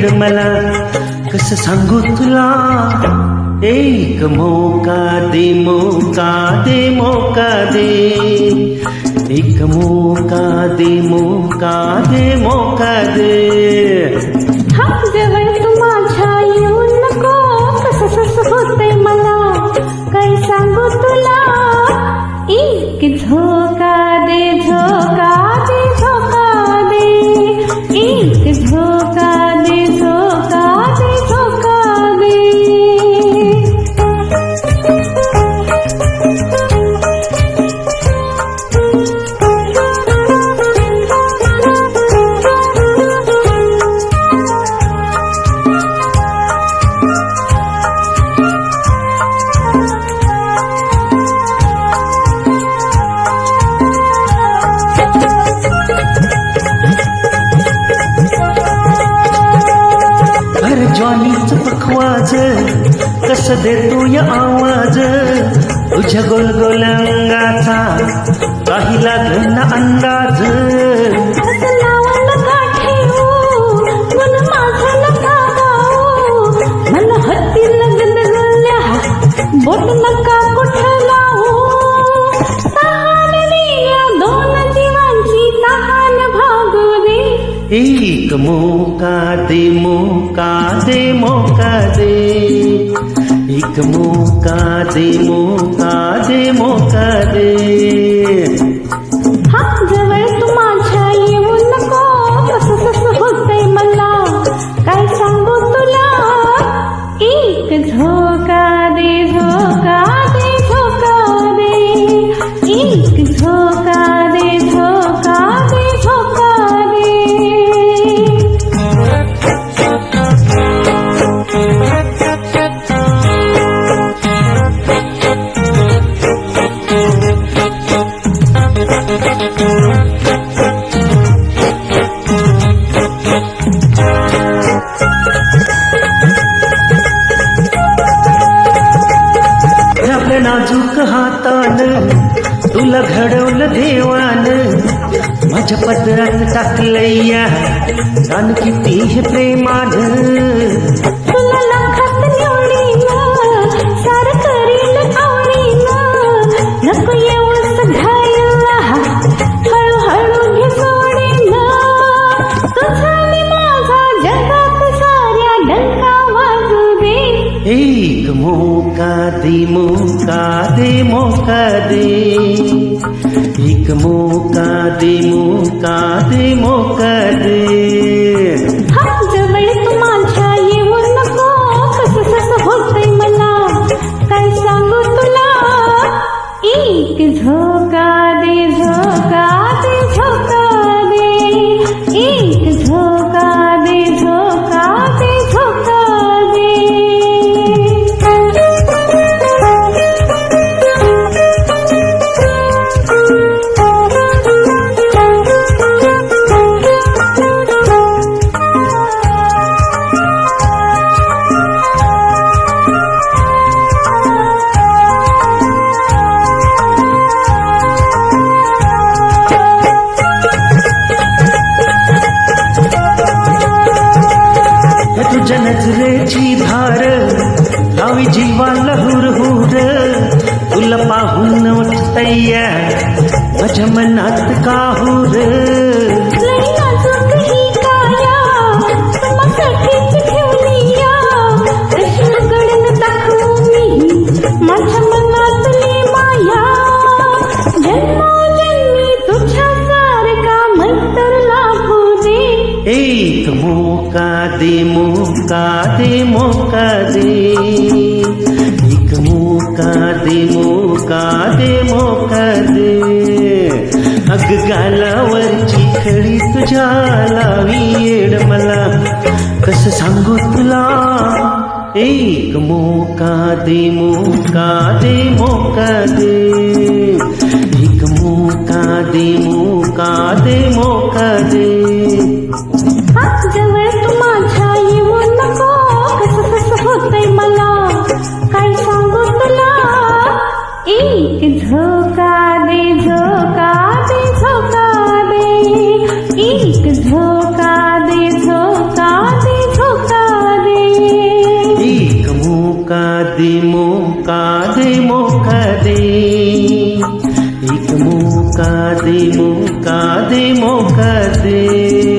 येड मला कसं सांगू तुला. एक मौका दे, मौका दे, मौका दे. एक मौका दे, मौका दे, मौका दे. जवळ तू माझ्या येऊ नको, कसं होतंय मला काय सांगू तुला. एक झोका दे, झोका दे, झोका दे. एक झोका दे, झोका दे, झोका दे. जॉनीच पखवाज कसं देतो या आवाज. तुझ्या गोलगोल अंगाचा काही लागला अंदाज. मला हत्ती लगल्या बोट नका कुठं लावू. तहानलिया दोन जीवांची तहान भागू दे. एक मौका दे, मौका दे, मौका दे. एक मौका दे, मौका दे, मौका दे. जवळ तू माझ्या येऊ नको, कसं होतंय मला काय सांगू तुला. एक झोका दे, झोका दे, झोका दे. एक झोका दे, झोका दे, झोका दे. आपल्या नाजूक हातान तुला घडवलं देवान. माझ्या पदरात टाकलंया गाण किती हे प्रेमान. तुला लाखात निवडीन सार करील आवडीन. नको येऊस घायला हळूहळू घे सोडीन. तुझा आणि माझा जगात साऱ्या डंका वाजू दे. एक मौका दे, मौका दे, मौका दे. एक मौका दे, मौका दे, मौका दे. जवळ तू माझ्या येऊ नको, कसं होतंय मला काय सांगू तुला. एक झोका दे, झोका दे, झोका दे. एक झोका दे, झोका दे, झोका दे. तुझ्या नजरेची धार लावी जीवाला हुरहुर. तुला पाहून वाटतया माझ्या मनात काहूर. माझ्या मनातली माया जन्मोजन्मी तुझ्या सारखा मैत्र लाभू दे. एक मौका दे, मौका दे, मौका दे. एक मौका दे, मौका दे, मौका दे. अग गालावरची खडी तुझ्या लावी येड मला कसं सांगू तुला. एक मौका दे, मौका दे, मौका दे. एक मौका दे, मौका दे, मौका दे. जवळ तू माझ्या येऊ नको, कसं होतंय मला काय सांगू तुला. एक झोका दे, झोका दे, झोका दे. एक झोका दे, झोका दे, झोका मौका दे मौका दे एक मौका दे मौका दे मौका दे